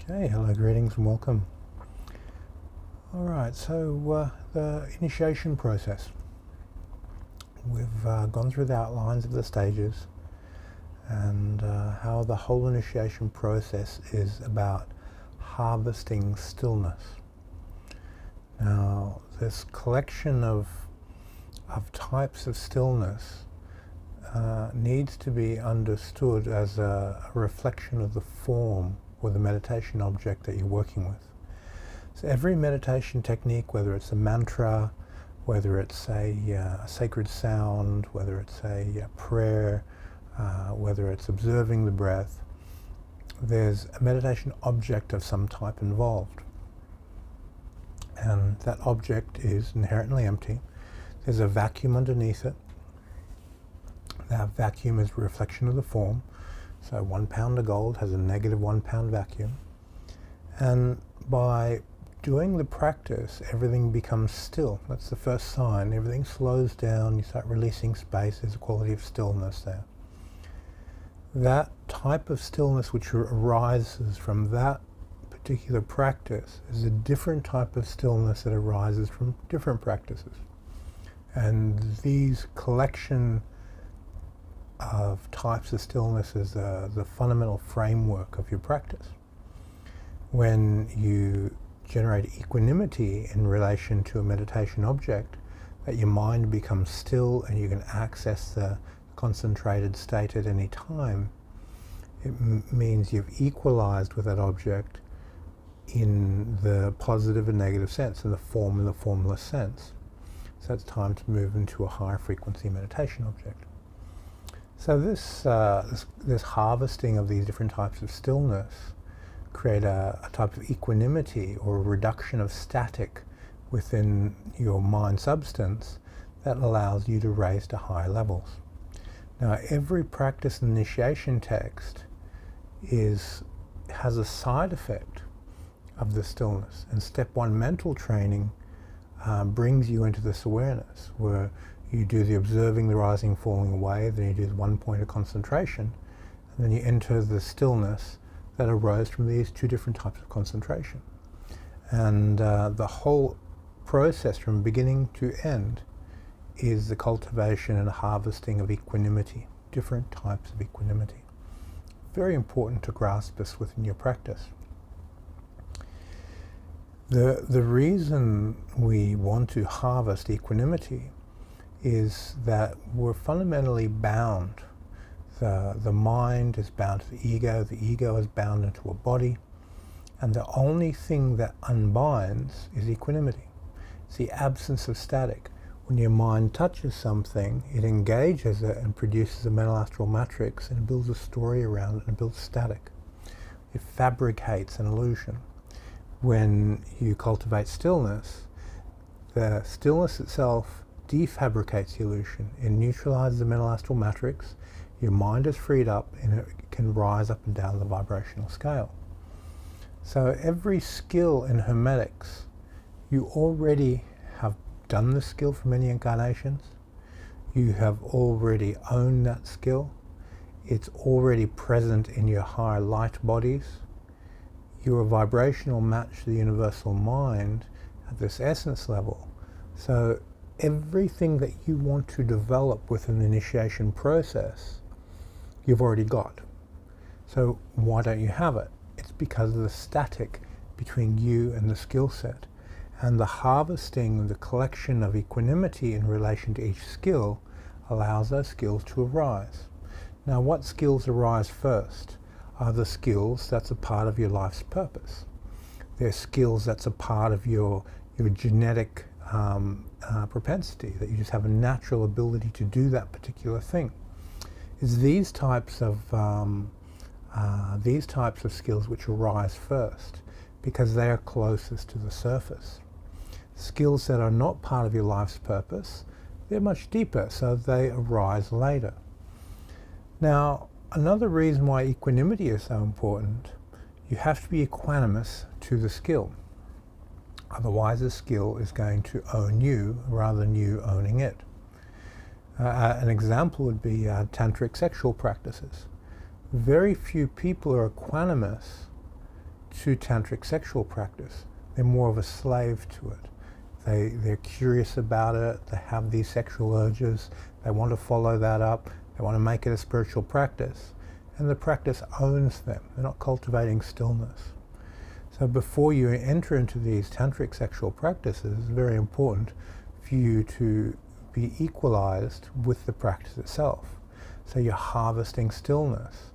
Okay, hello, greetings and welcome. Alright, so the initiation process. We've gone through the outlines of the stages and how the whole initiation process is about harvesting stillness. Now, this collection of types of stillness needs to be understood as a reflection of the form or the meditation object that you're working with. So every meditation technique, whether it's a mantra, whether it's a sacred sound, whether it's a prayer, whether it's observing the breath, there's a meditation object of some type involved. And that object is inherently empty. There's a vacuum underneath it. That vacuum is a reflection of the form. So 1 pound of gold has a negative 1 pound vacuum. And by doing the practice, everything becomes still. That's the first sign. Everything slows down, you start releasing space, there's a quality of stillness there. That type of stillness which arises from that particular practice is a different type of stillness that arises from different practices. And these collection of types of stillness is the fundamental framework of your practice. When you generate equanimity in relation to a meditation object, that your mind becomes still and you can access the concentrated state at any time, it means you've equalized with that object in the positive and negative sense, in the form and the formless sense. So it's time to move into a higher frequency meditation object. So this harvesting of these different types of stillness create a type of equanimity or a reduction of static within your mind substance that allows you to raise to higher levels. Now, every practice and initiation text has a side effect of the stillness. And step 1 mental training brings you into this awareness where you do the observing the rising, falling away, then you do the 1 point of concentration, and then you enter the stillness that arose from these 2 different types of concentration. And the whole process from beginning to end is the cultivation and harvesting of equanimity, different types of equanimity. Very important to grasp this within your practice. The reason we want to harvest equanimity is that we're fundamentally bound. The mind is bound to the ego is bound into a body, and the only thing that unbinds is equanimity. It's the absence of static. When your mind touches something, it engages it and produces a mental astral matrix, and it builds a story around it and builds static. It fabricates an illusion. When you cultivate stillness, the stillness itself defabricates the illusion. It neutralizes the mental astral matrix. Your mind is freed up and it can rise up and down the vibrational scale. So every skill in Hermetics, you already have done the skill for many incarnations. You have already owned that skill. It's already present in your higher light bodies. You're a vibrational match to the universal mind at this essence level. So everything that you want to develop within the initiation process, you've already got. So why don't you have it? It's because of the static between you and the skill set. And the harvesting, the collection of equanimity in relation to each skill allows those skills to arise. Now, what skills arise first are the skills that's a part of your life's purpose. They're skills that's a part of your genetic propensity, that you just have a natural ability to do that particular thing. It's these types of skills which arise first because they are closest to the surface. Skills that are not part of your life's purpose, they're much deeper, so they arise later. Now, another reason why equanimity is so important, you have to be equanimous to the skill. Otherwise, the skill is going to own you rather than you owning it. An example would be tantric sexual practices. Very few people are equanimous to tantric sexual practice. They're more of a slave to it. They're curious about it, they have these sexual urges, they want to follow that up, they want to make it a spiritual practice, and the practice owns them. They're not cultivating stillness. So before you enter into these tantric sexual practices, it's very important for you to be equalized with the practice itself. So you're harvesting stillness.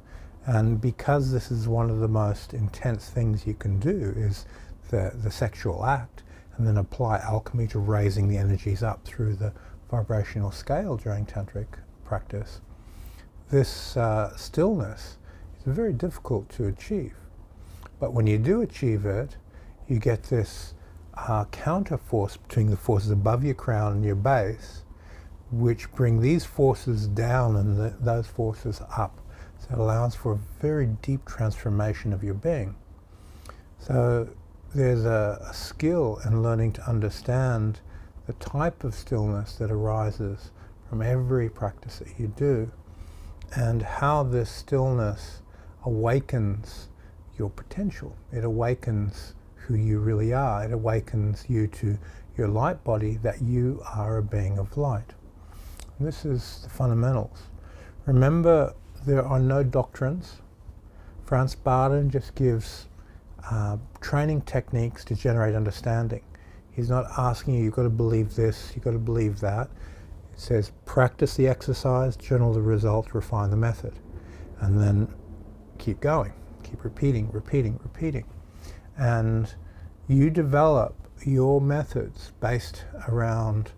And because this is one of the most intense things you can do is the sexual act, and then apply alchemy to raising the energies up through the vibrational scale during tantric practice. This stillness is very difficult to achieve. But when you do achieve it, you get this counter force between the forces above your crown and your base, which bring these forces down and those forces up. So it allows for a very deep transformation of your being. So there's a skill in learning to understand the type of stillness that arises from every practice that you do, and how this stillness awakens your potential. It awakens who you really are. It awakens you to your light body, that you are a being of light. And this is the fundamentals. Remember, there are no doctrines. Franz Barden just gives training techniques to generate understanding. He's not asking you, you've got to believe this, you've got to believe that. It says, practice the exercise, journal the result, refine the method. And then keep going, keep repeating, repeating, repeating. And you develop your methods based around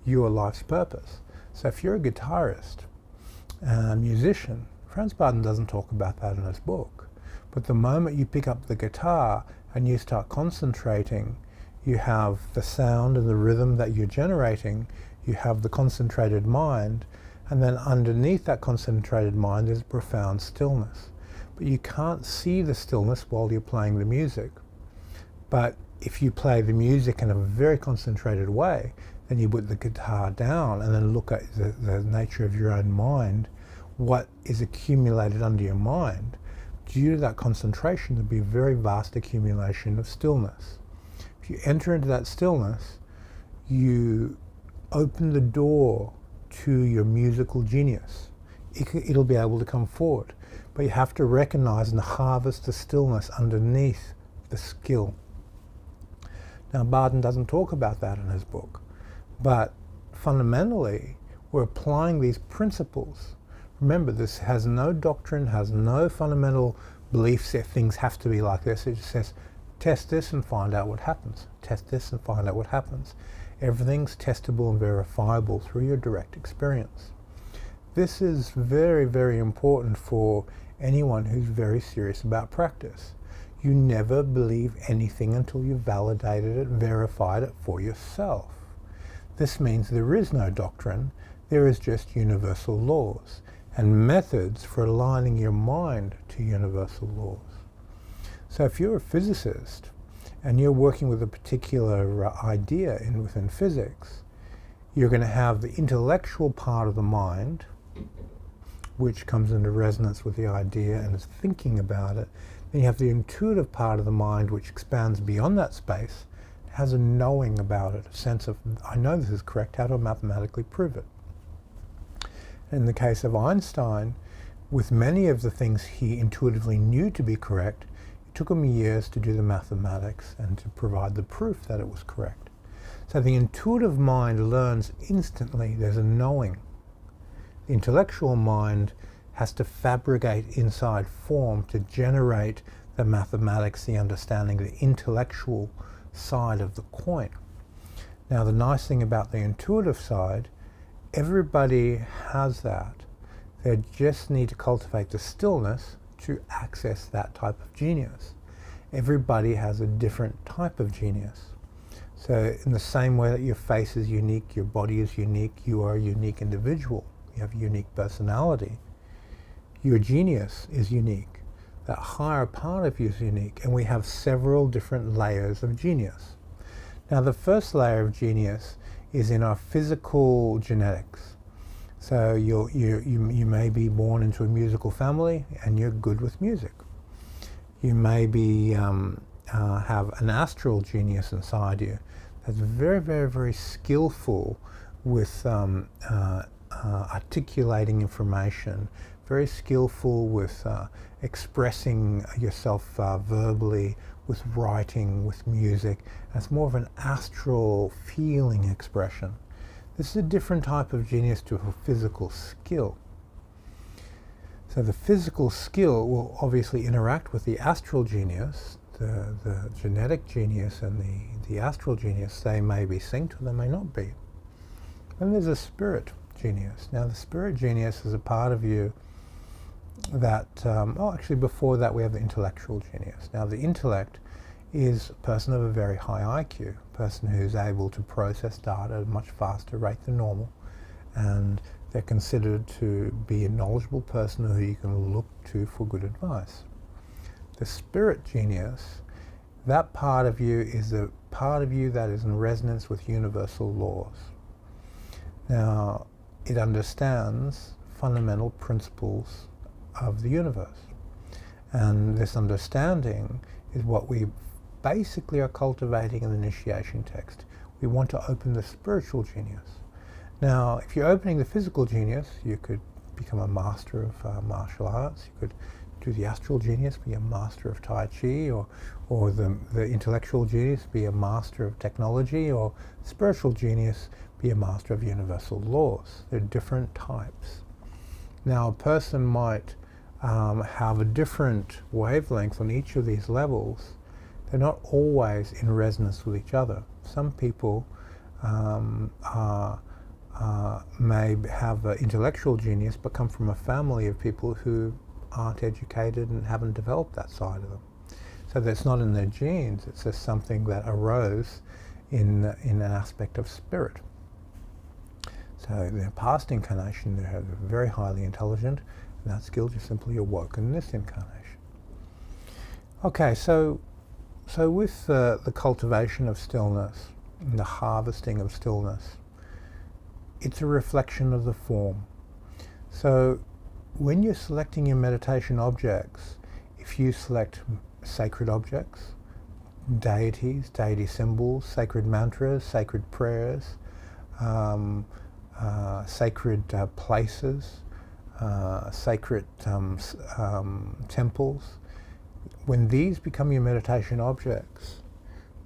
your life's purpose. So if you're a guitarist, a musician, Franz Barden doesn't talk about that in his book. But the moment you pick up the guitar and you start concentrating, you have the sound and the rhythm that you're generating, you have the concentrated mind, and then underneath that concentrated mind is profound stillness. But you can't see the stillness while you're playing the music. But if you play the music in a very concentrated way, then you put the guitar down and then look at the nature of your own mind, what is accumulated under your mind. Due to that concentration, there'll be a very vast accumulation of stillness. If you enter into that stillness, you open the door to your musical genius. It'll be able to come forward. But you have to recognize and harvest the stillness underneath the skill. Now, Barden doesn't talk about that in his book, but fundamentally, we're applying these principles. Remember, this has no doctrine, has no fundamental beliefs that things have to be like this. It just says, test this and find out what happens. Test this and find out what happens. Everything's testable and verifiable through your direct experience. This is very, very important for anyone who's very serious about practice. You never believe anything until you've validated it, verified it for yourself. This means there is no doctrine, there is just universal laws and methods for aligning your mind to universal laws. So if you're a physicist and you're working with a particular idea within physics, you're going to have the intellectual part of the mind, which comes into resonance with the idea and is thinking about it. Then you have the intuitive part of the mind, which expands beyond that space, has a knowing about it, a sense of, I know this is correct, how do I mathematically prove it? In the case of Einstein, with many of the things he intuitively knew to be correct, it took him years to do the mathematics and to provide the proof that it was correct. So the intuitive mind learns instantly, there's a knowing. The intellectual mind has to fabricate inside form to generate the mathematics, the understanding, the intellectual side of the coin. Now, the nice thing about the intuitive side, everybody has that. They just need to cultivate the stillness to access that type of genius. Everybody has a different type of genius. So in the same way that your face is unique, your body is unique, you are a unique individual, you have a unique personality, your genius is unique. That higher part of you is unique, and we have several different layers of genius. Now, the first layer of genius is in our physical genetics. So you may be born into a musical family and you're good with music. You maybe have an astral genius inside you that's very, very, very skillful with articulating information, very skillful with expressing yourself verbally, with writing, with music. And it's more of an astral feeling expression. This is a different type of genius to a physical skill. So the physical skill will obviously interact with the astral genius, the genetic genius and the astral genius. They may be synced or they may not be. Then there's a spirit genius. Now the spirit genius is a part of you that, actually before that we have the intellectual genius. Now the intellect is a person of a very high IQ, a person who's able to process data at a much faster rate than normal, and they're considered to be a knowledgeable person who you can look to for good advice. The spirit genius, that part of you is a part of you that is in resonance with universal laws. Now, it understands fundamental principles of the universe. And this understanding is what we basically are cultivating in the initiation text. We want to open the spiritual genius. Now, if you're opening the physical genius, you could become a master of martial arts. You could do the astral genius, be a master of Tai Chi, or the intellectual genius, be a master of technology, or spiritual genius, be a master of universal laws. They're different types. Now, a person might have a different wavelength on each of these levels. They're not always in resonance with each other. Some people may have an intellectual genius but come from a family of people who aren't educated and haven't developed that side of them. So that's not in their genes, it's just something that arose in an aspect of spirit. So in their past incarnation they're very highly intelligent, and that skill just simply awoken in this incarnation. Okay, so with the cultivation of stillness and the harvesting of stillness, it's a reflection of the form. So when you're selecting your meditation objects, if you select sacred objects, deities, deity symbols, sacred mantras, sacred prayers, sacred places, sacred temples, when these become your meditation objects,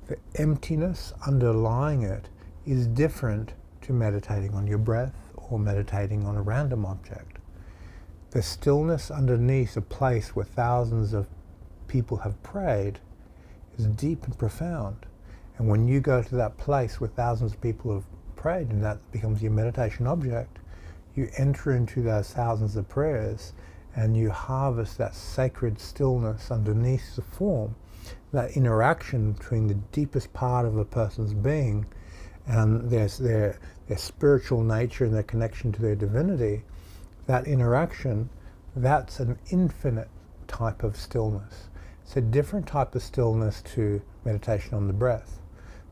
the emptiness underlying it is different to meditating on your breath or meditating on a random object. The stillness underneath a place where thousands of people have prayed is deep and profound. And when you go to that place where thousands of people have prayed and that becomes your meditation object, you enter into those thousands of prayers and you harvest that sacred stillness underneath the form, that interaction between the deepest part of a person's being and their spiritual nature and their connection to their divinity. That interaction, that's an infinite type of stillness. It's a different type of stillness to meditation on the breath.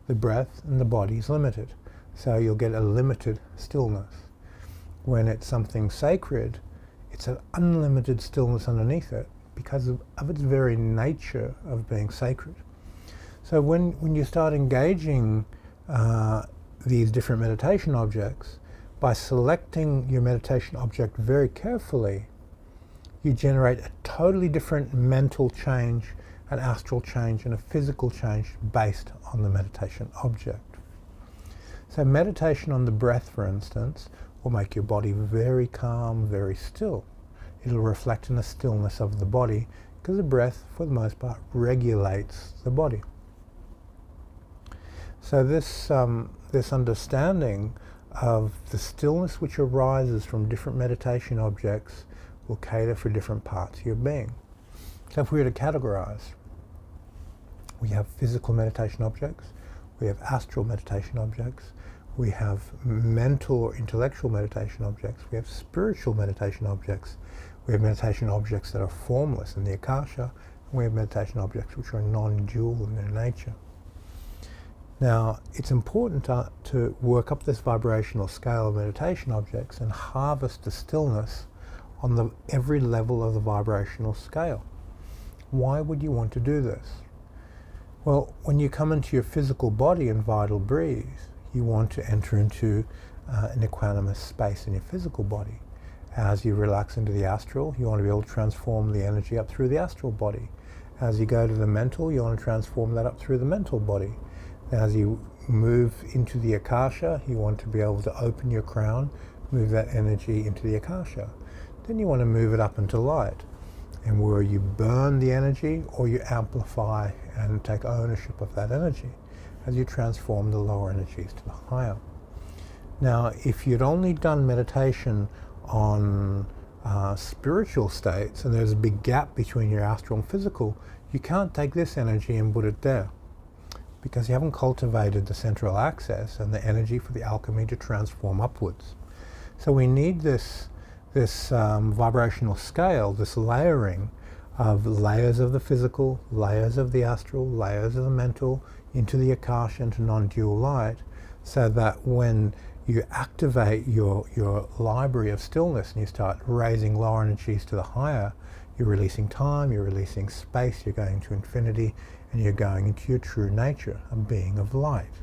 The breath and the body is limited, so you'll get a limited stillness. When it's something sacred, it's an unlimited stillness underneath it because of its very nature of being sacred. So when you start engaging these different meditation objects, by selecting your meditation object very carefully, you generate a totally different mental change, an astral change, and a physical change based on the meditation object. So meditation on the breath, for instance, will make your body very calm, very still. It'll reflect in the stillness of the body because the breath, for the most part, regulates the body. So this understanding of the stillness which arises from different meditation objects will cater for different parts of your being. So if we were to categorize, we have physical meditation objects, we have astral meditation objects, we have mental or intellectual meditation objects, we have spiritual meditation objects, we have meditation objects that are formless in the Akasha, and we have meditation objects which are non-dual in their nature. Now, it's important to work up this vibrational scale of meditation objects and harvest the stillness on every level of the vibrational scale. Why would you want to do this? Well, when you come into your physical body and vital breathe, you want to enter into an equanimous space in your physical body. As you relax into the astral, you want to be able to transform the energy up through the astral body. As you go to the mental, you want to transform that up through the mental body. As you move into the akasha, you want to be able to open your crown, move that energy into the akasha. Then you want to move it up into light. And where you burn the energy or you amplify and take ownership of that energy as you transform the lower energies to the higher. Now, if you'd only done meditation on spiritual states, and there's a big gap between your astral and physical, you can't take this energy and put it there, because you haven't cultivated the central axis and the energy for the alchemy to transform upwards. So we need this vibrational scale, this layering of layers of the physical, layers of the astral, layers of the mental, into the akasha, into non-dual light, so that when you activate your library of stillness and you start raising lower energies to the higher, you're releasing time, you're releasing space, you're going to infinity, and you're going into your true nature, a being of light.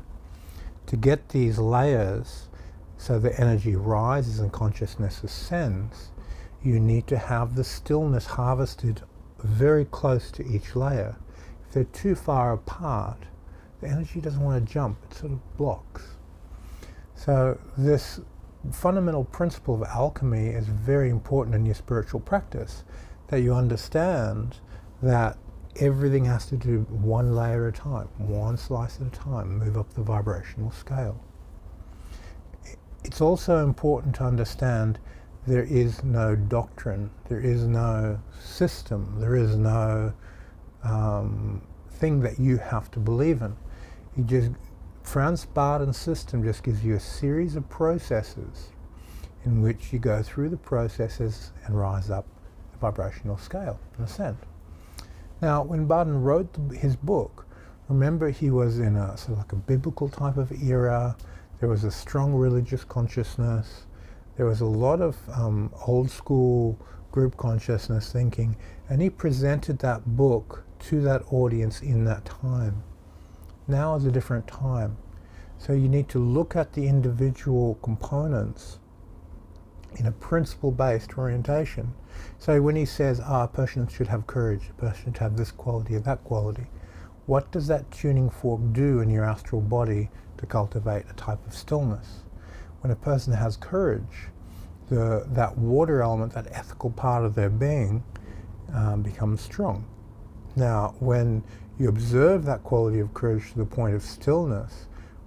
To get these layers so the energy rises and consciousness ascends, you need to have the stillness harvested very close to each layer. If they're too far apart, the energy doesn't want to jump, it sort of blocks. So this fundamental principle of alchemy is very important in your spiritual practice, that you understand that everything has to do one layer at a time, one slice at a time, move up the vibrational scale. It's also important to understand there is no doctrine, there is no system, there is no thing that you have to believe in. Franz Barton's system just gives you a series of processes in which you go through the processes and rise up the vibrational scale and ascend. Now, when Barton wrote his book, remember he was in a sort of like a biblical type of era. There was a strong religious consciousness. There was a lot of old school group consciousness thinking, and he presented that book to that audience in that time. Now is a different time. So you need to look at the individual components in a principle-based orientation. So when he says, a person should have courage, a person should have this quality or that quality, what does that tuning fork do in your astral body to cultivate a type of stillness? When a person has courage, that water element, that ethical part of their being, becomes strong. Now, when you observe that quality of courage to the point of stillness,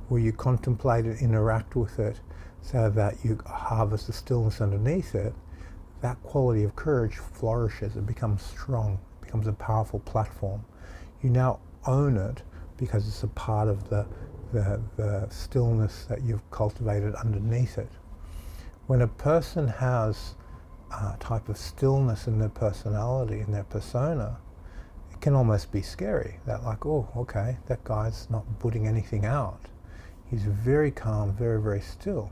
where you contemplate it, interact with it, so that you harvest the stillness underneath it, that quality of courage flourishes, it becomes strong, it becomes a powerful platform. You now own it because it's a part of the stillness that you've cultivated underneath it. When a person has a type of stillness in their personality, in their persona, it can almost be scary. That like, oh, okay, that guy's not putting anything out. He's very calm, very, very still.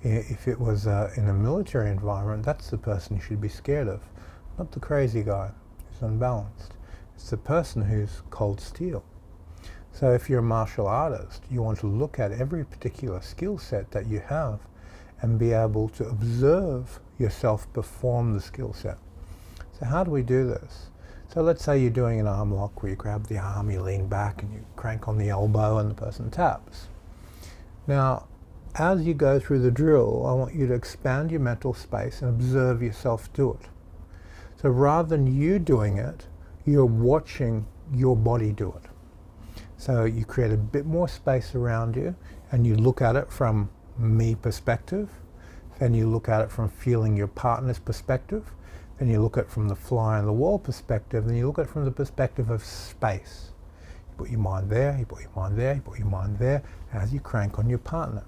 If it was in a military environment, that's the person you should be scared of, not the crazy guy who's unbalanced. It's the person who's cold steel. So if you're a martial artist, you want to look at every particular skill set that you have and be able to observe yourself perform the skill set. So how do we do this? So let's say you're doing an arm lock where you grab the arm, you lean back and you crank on the elbow and the person taps. Now, as you go through the drill, I want you to expand your mental space and observe yourself do it. So rather than you doing it, you're watching your body do it. So you create a bit more space around you and you look at it from me perspective, then you look at it from feeling your partner's perspective, then you look at it from the fly on the wall perspective, then you look at it from the perspective of space. You put your mind there, you put your mind there, you put your mind there, as you crank on your partner.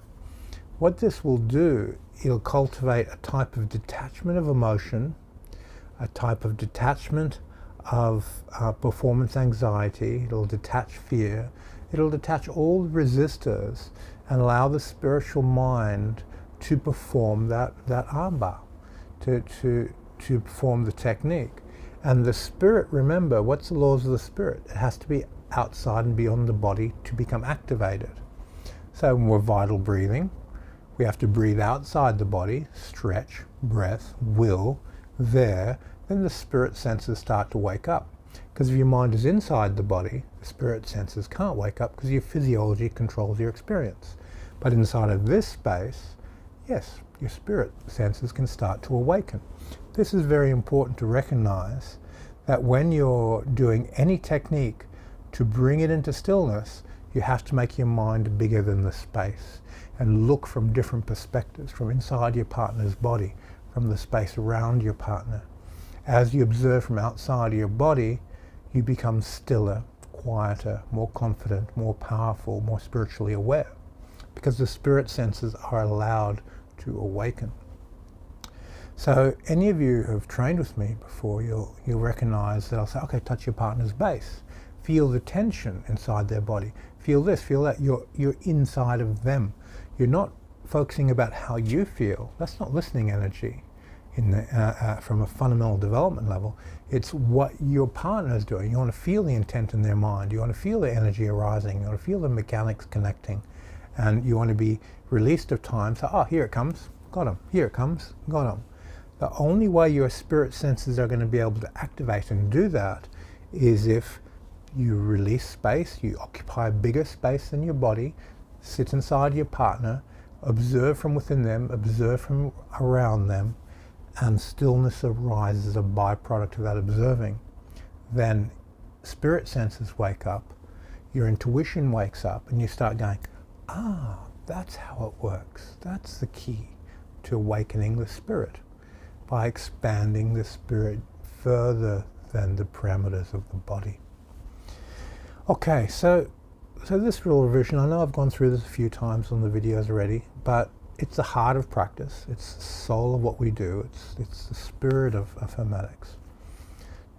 What this will do, it'll cultivate a type of detachment of emotion, a type of detachment of performance anxiety, it'll detach fear, it'll detach all the resistors and allow the spiritual mind to perform that armbar, to perform the technique. And the spirit, remember, what's the laws of the spirit? It has to be outside and beyond the body to become activated. So when we're vital breathing, we have to breathe outside the body, stretch, breath, will, there, then the spirit senses start to wake up. Because if your mind is inside the body, the spirit senses can't wake up because your physiology controls your experience. But inside of this space, yes, your spirit senses can start to awaken. This is very important to recognize, that when you're doing any technique to bring it into stillness, you have to make your mind bigger than the space and look from different perspectives, from inside your partner's body, from the space around your partner. As you observe from outside of your body, you become stiller, quieter, more confident, more powerful, more spiritually aware, because the spirit senses are allowed to awaken. So any of you who have trained with me before, you'll recognize that I'll say, okay, touch your partner's base. Feel the tension inside their body. Feel this, feel that. You're inside of them. You're not focusing about how you feel. That's not listening energy from a fundamental development level. It's what your partner is doing. You want to feel the intent in their mind. You want to feel the energy arising. You want to feel the mechanics connecting. And you want to be released of time. So, oh, here it comes. Got him. Here it comes. Got him. The only way your spirit senses are going to be able to activate and do that is if you release space, you occupy a bigger space than your body, sit inside your partner, observe from within them, observe from around them, and stillness arises as a byproduct of that observing. Then spirit senses wake up, your intuition wakes up, and you start going, ah, that's how it works. That's the key to awakening the spirit, by expanding the spirit further than the parameters of the body. Okay, so this little revision, I know I've gone through this a few times on the videos already, but it's the heart of practice. It's the soul of what we do. It's the spirit of Hermetics.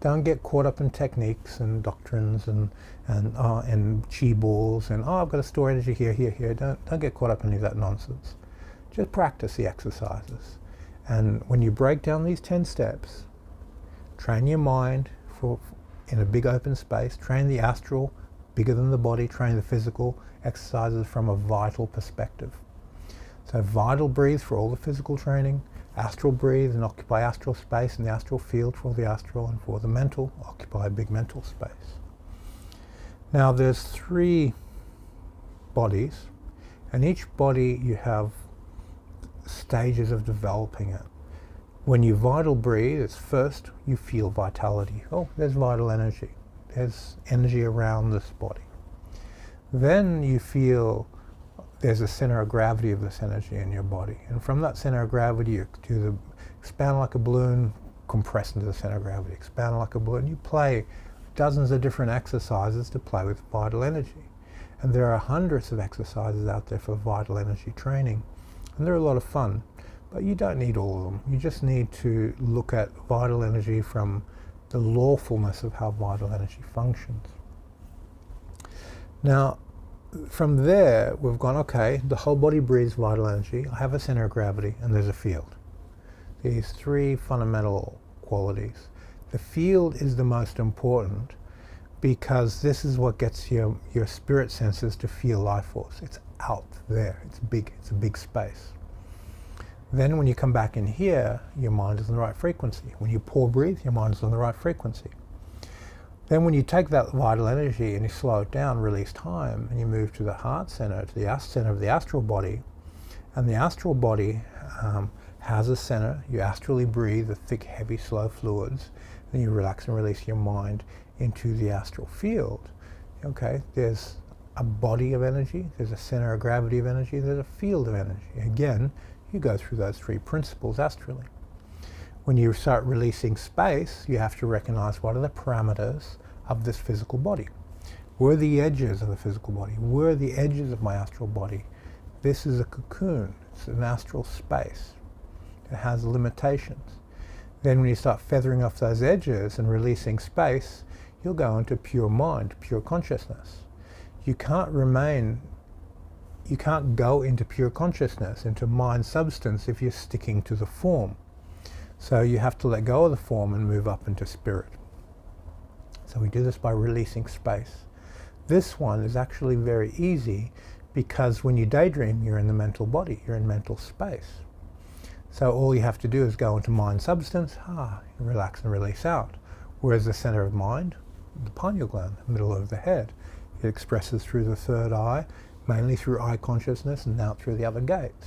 Don't get caught up in techniques and doctrines and chi balls and, oh, I've got to store energy here. Don't get caught up in any of that nonsense. Just practice the exercises. And when you break down these 10 steps, train your mind in a big open space, train the astral, bigger than the body, train the physical exercises from a vital perspective. So vital breathe for all the physical training, astral breathe and occupy astral space in the astral field for the astral, and for the mental, occupy a big mental space. Now there's 3 bodies, and each body you have stages of developing it. When you vital breathe, it's first you feel vitality. Oh, there's vital energy. There's energy around this body. Then you feel there's a center of gravity of this energy in your body. And from that center of gravity, you do the expand like a balloon, compress into the center of gravity, expand like a balloon. You play dozens of different exercises to play with vital energy. And there are hundreds of exercises out there for vital energy training. And they're a lot of fun. But you don't need all of them. You just need to look at vital energy from the lawfulness of how vital energy functions. Now, from there, we've gone, okay, the whole body breathes vital energy. I have a center of gravity, and there's a field. These 3 fundamental qualities. The field is the most important because this is what gets your spirit senses to feel life force. It's out there. It's big. It's a big space. Then when you come back in here, your mind is on the right frequency. When you pour breathe, your mind is on the right frequency. Then when you take that vital energy and you slow it down, release time, and you move to the heart center, to the center of the astral body, and the astral body has a center. You astrally breathe the thick, heavy, slow fluids, then you relax and release your mind into the astral field. Okay, there's a body of energy, there's a center of gravity of energy, there's a field of energy. Again, you go through those 3 principles astrally. When you start releasing space, you have to recognize what are the parameters of this physical body. Where are the edges of the physical body? Where are the edges of my astral body? This is a cocoon. It's an astral space. It has limitations. Then when you start feathering off those edges and releasing space, you'll go into pure mind, pure consciousness. You can't go into pure consciousness, into mind substance, if you're sticking to the form. So you have to let go of the form and move up into spirit. So we do this by releasing space. This one is actually very easy because when you daydream, you're in the mental body, you're in mental space. So all you have to do is go into mind substance, relax and release out. Whereas the center of mind, the pineal gland, the middle of the head, it expresses through the third eye, mainly through eye consciousness and out through the other gates.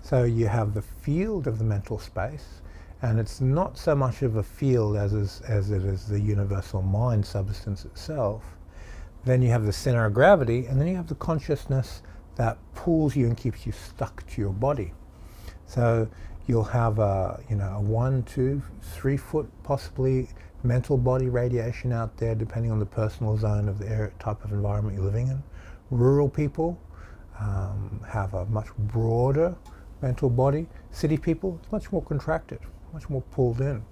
So you have the field of the mental space, and it's not so much of a field as it is the universal mind substance itself. Then you have the center of gravity, and then you have the consciousness that pulls you and keeps you stuck to your body. So you'll have a 1, 2, 3 foot possibly mental body radiation out there, depending on the personal zone of the area, type of environment you're living in. Rural people have a much broader mental body. City people, it's much more contracted, much more pulled in.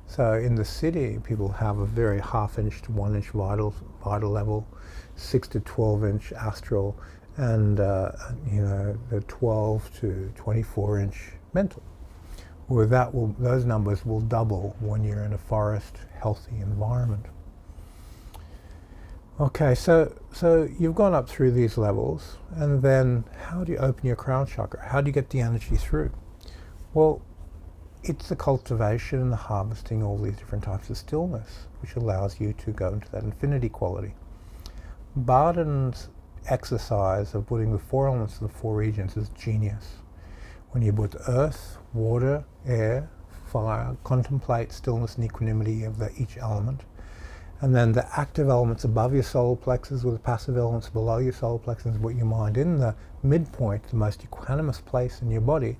So in the city, people have a very half-inch to 1-inch vital level, 6 to 12-inch astral, and the 12 to 24-inch mental. Where those numbers will double when you're in a forest, healthy environment. Okay, so you've gone up through these levels, and then how do you open your crown chakra? How do you get the energy through? Well, it's the cultivation and the harvesting all these different types of stillness, which allows you to go into that infinity quality. Barden's exercise of putting the 4 elements of the 4 regions is genius. When you put earth, water, air, fire, contemplate stillness and equanimity of each element, and then the active elements above your solar plexus with the passive elements below your solar plexus, put your mind in the midpoint, the most equanimous place in your body,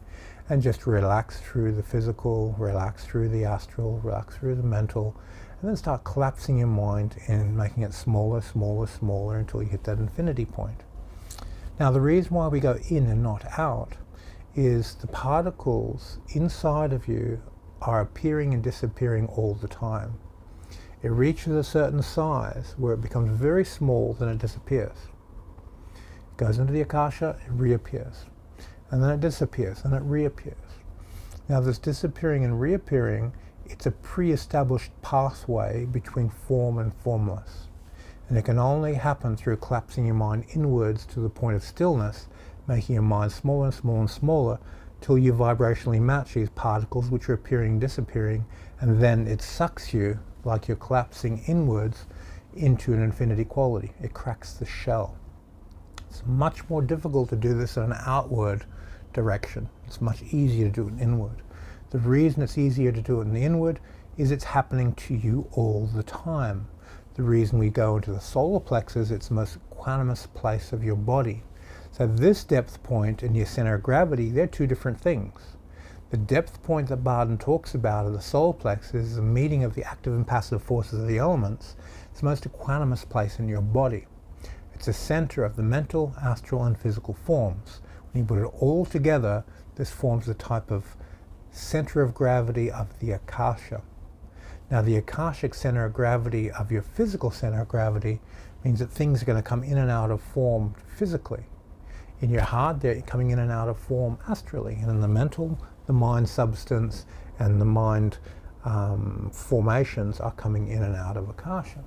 and just relax through the physical, relax through the astral, relax through the mental, and then start collapsing your mind and making it smaller, smaller, smaller until you hit that infinity point. Now the reason why we go in and not out is the particles inside of you are appearing and disappearing all the time. It reaches a certain size where it becomes very small, then it disappears. It goes into the Akasha, it reappears. And then it disappears, and it reappears. Now this disappearing and reappearing, it's a pre-established pathway between form and formless. And it can only happen through collapsing your mind inwards to the point of stillness, making your mind smaller and smaller and smaller, till you vibrationally match these particles which are appearing and disappearing, and then it sucks you, like you're collapsing inwards, into an infinity quality. It cracks the shell. It's much more difficult to do this in an outward direction. It's much easier to do it inward. The reason it's easier to do it in the inward is it's happening to you all the time. The reason we go into the solar plexus, it's the most equanimous place of your body. So this depth point and your center of gravity, they're two different things. The depth point that Barden talks about of the solar plexus is the meeting of the active and passive forces of the elements. It's the most equanimous place in your body. It's the center of the mental, astral, and physical forms. When you put it all together, this forms the type of center of gravity of the Akasha. Now the Akashic center of gravity of your physical center of gravity means that things are going to come in and out of form physically. In your heart, they're coming in and out of form astrally, and in the mental, the mind substance and the mind formations are coming in and out of Akasha,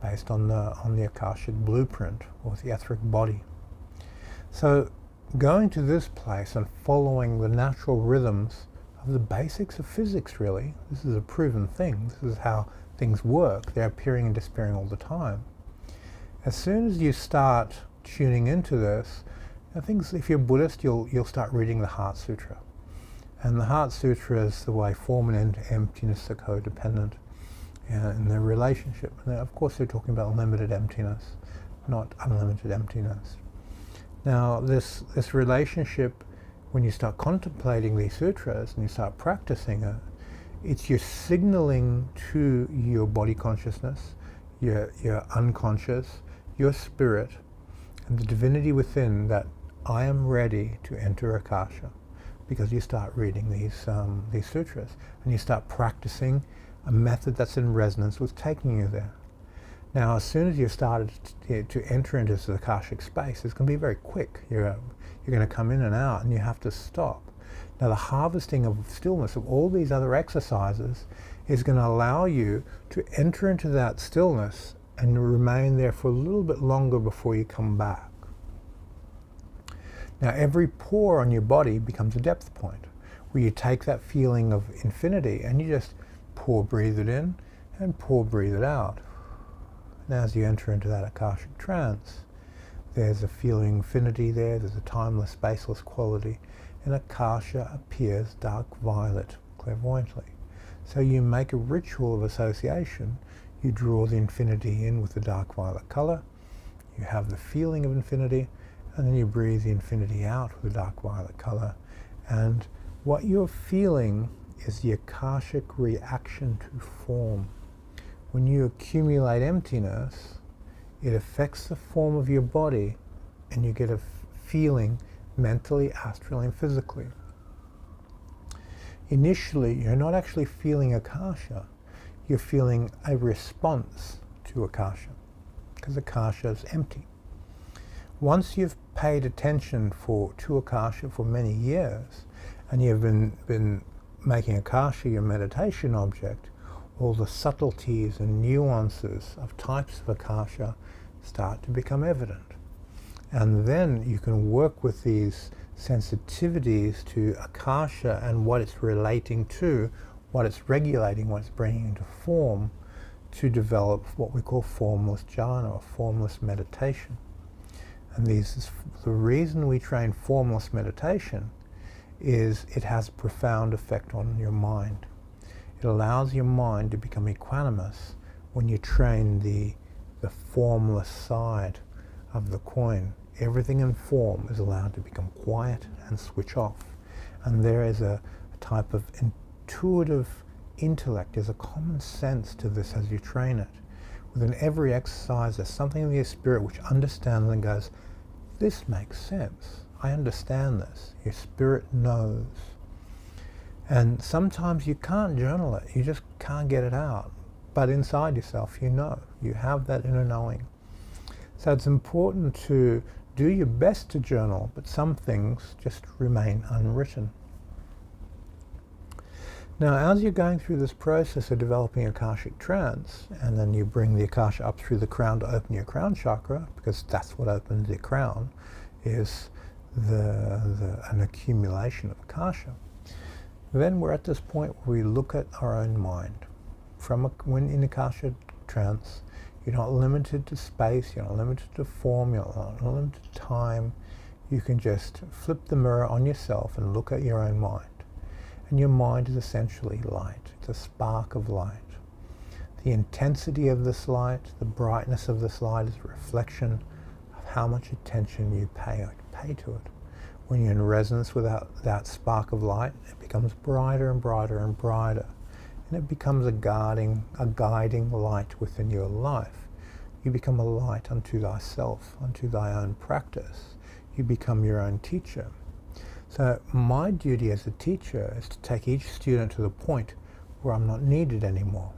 based on the Akashic blueprint, or the etheric body. So going to this place and following the natural rhythms of the basics of physics, really, this is a proven thing. This is how things work. They're appearing and disappearing all the time. As soon as you start tuning into this, if you're Buddhist, you'll start reading the Heart Sutra. And the Heart Sutra is the way form and emptiness are codependent in their relationship. And of course they're talking about limited emptiness, not unlimited emptiness. Now this relationship, when you start contemplating these sutras and you start practicing it, it's you're signaling to your body consciousness, your unconscious, your spirit, and the divinity within that I am ready to enter Akasha, because you start reading these sutras and you start practicing a method that's in resonance with taking you there. Now, as soon as you started to enter into the Akashic space, it's going to be very quick. You're going to come in and out, and you have to stop. Now the harvesting of stillness of all these other exercises is going to allow you to enter into that stillness and remain there for a little bit longer before you come back. Now every pore on your body becomes a depth point, where you take that feeling of infinity and you just pore breathe it in and pore breathe it out. And as you enter into that Akashic trance, there's a feeling infinity there, there's a timeless, spaceless quality, and Akasha appears dark violet clairvoyantly. So you make a ritual of association, you draw the infinity in with the dark violet color, you have the feeling of infinity, and then you breathe the infinity out with the dark violet color. And what you're feeling is the Akashic reaction to form. When you accumulate emptiness, it affects the form of your body, and you get a feeling mentally, astrally, and physically. Initially, you're not actually feeling Akasha, you're feeling a response to Akasha, because Akasha is empty. Once you've paid attention to Akasha for many years, and you've been making Akasha your meditation object, all the subtleties and nuances of types of Akasha start to become evident. And then you can work with these sensitivities to Akasha and what it's relating to, what it's regulating, what it's bringing into form, to develop what we call formless jhana, or formless meditation. And the reason we train formless meditation is it has a profound effect on your mind. It allows your mind to become equanimous when you train the formless side of the coin. Everything in form is allowed to become quiet and switch off. And there is a type of intuitive intellect, there's a common sense to this as you train it. Within every exercise, there's something in your spirit which understands and goes, this makes sense. I understand this. Your spirit knows. And sometimes you can't journal it. You just can't get it out. But inside yourself, you know. You have that inner knowing. So it's important to do your best to journal, but some things just remain unwritten. Now, as you're going through this process of developing Akashic trance, and then you bring the Akasha up through the crown to open your crown chakra, because that's what opens your crown, is an accumulation of Akasha. Then we're at this point where we look at our own mind. When in Akasha trance, you're not limited to space, you're not limited to form, you're not limited to time. You can just flip the mirror on yourself and look at your own mind. And your mind is essentially light. It's a spark of light. The intensity of this light, the brightness of this light is a reflection of how much attention you pay to it. When you're in resonance with that spark of light, it becomes brighter and brighter and brighter. And it becomes a guiding light within your life. You become a light unto thyself, unto thy own practice. You become your own teacher. So my duty as a teacher is to take each student to the point where I'm not needed anymore.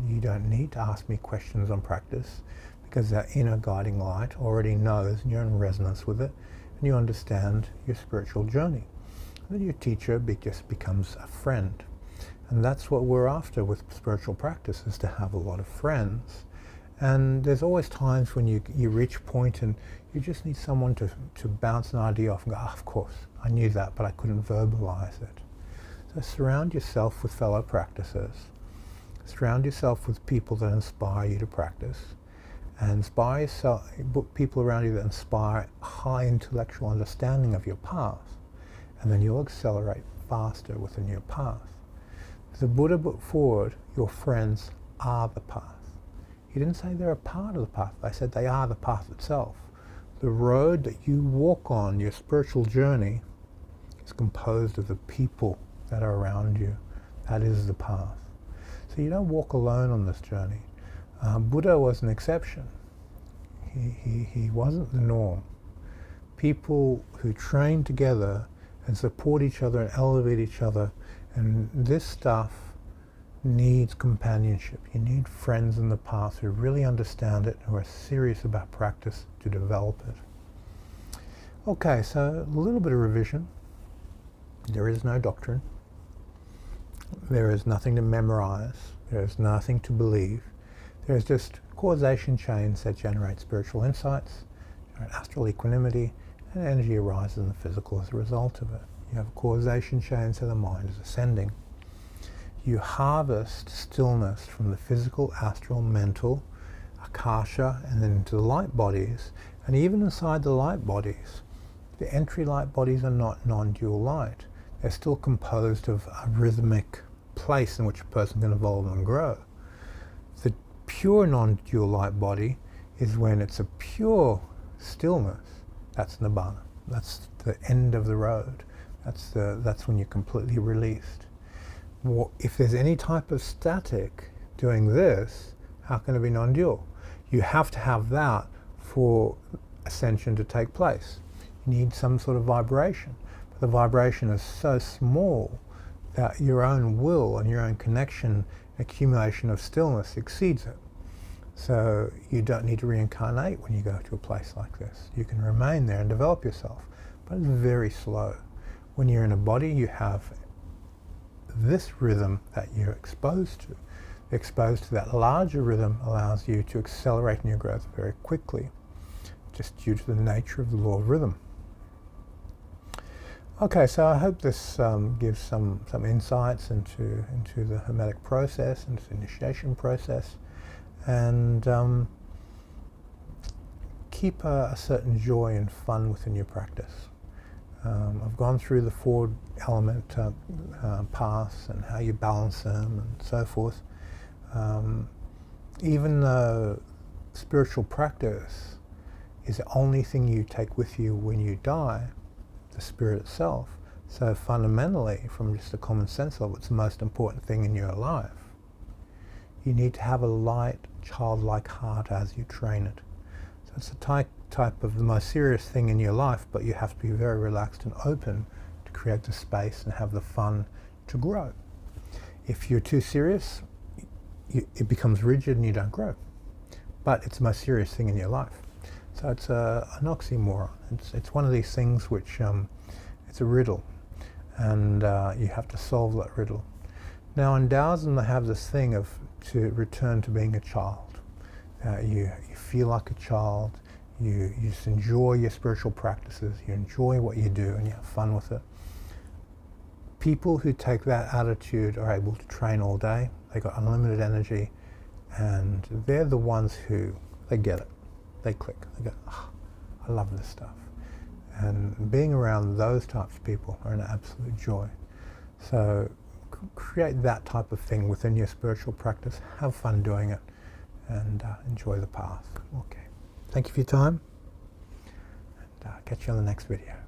You don't need to ask me questions on practice, because that inner guiding light already knows, and you're in resonance with it, and you understand your spiritual journey. And then your teacher just becomes a friend. And that's what we're after with spiritual practice, is to have a lot of friends. And there's always times when you reach a point and you just need someone to bounce an idea off and go, of course, I knew that, but I couldn't verbalize it. So surround yourself with fellow practitioners. Surround yourself with people that inspire you to practice. And inspire people around you that inspire high intellectual understanding of your path. And then you'll accelerate faster within your path. The Buddha put forward, your friends are the path. He didn't say they're a part of the path. They said they are the path itself. The road that you walk on, your spiritual journey, is composed of the people that are around you. That is the path. So you don't walk alone on this journey. Buddha was an exception. He wasn't the norm. People who train together and support each other and elevate each other, and this stuff needs companionship. You need friends in the path who really understand it, who are serious about practice to develop it. Okay, so a little bit of revision. There is no doctrine. There is nothing to memorize. There is nothing to believe. There is just causation chains that generate spiritual insights, generate astral equanimity, and energy arises in the physical as a result of it. You have a causation chain, so the mind is ascending. You harvest stillness from the physical, astral, mental, akasha, and then into the light bodies. And even inside the light bodies, the entry light bodies are not non-dual light. They're still composed of a rhythmic place in which a person can evolve and grow. The pure non-dual light body is when it's a pure stillness. That's nibbana. That's the end of the road. That's when you're completely released. If there's any type of static doing this, how can it be non-dual? You have to have that for ascension to take place. You need some sort of vibration. But the vibration is so small that your own will and your own connection, accumulation of stillness exceeds it. So you don't need to reincarnate when you go to a place like this. You can remain there and develop yourself, but it's very slow. When you're in a body, you have this rhythm that you're exposed to. Exposed to that larger rhythm allows you to accelerate in your growth very quickly, just due to the nature of the law of rhythm. Okay, so I hope this gives some insights into the Hermetic process, into the initiation process, and keep a certain joy and fun within your practice. I've gone through the 4 element paths and how you balance them and so forth. Even though spiritual practice is the only thing you take with you when you die, the spirit itself, so fundamentally, from just a common sense level, it's the most important thing in your life. You need to have a light, childlike heart as you train it. So it's a type of the most serious thing in your life, but you have to be very relaxed and open to create the space and have the fun to grow. If you're too serious, it becomes rigid and you don't grow. But it's the most serious thing in your life. So it's an oxymoron. It's one of these things which, it's a riddle, and you have to solve that riddle. Now in Taoism they have this thing of to return to being a child. You feel like a child, you just enjoy your spiritual practices, you enjoy what you do and you have fun with it. People who take that attitude are able to train all day, they've got unlimited energy, and they're the ones who, they get it. They click. They go, oh, I love this stuff. And being around those types of people are an absolute joy. So create that type of thing within your spiritual practice. Have fun doing it and enjoy the path. Okay. Thank you for your time, and catch you on the next video.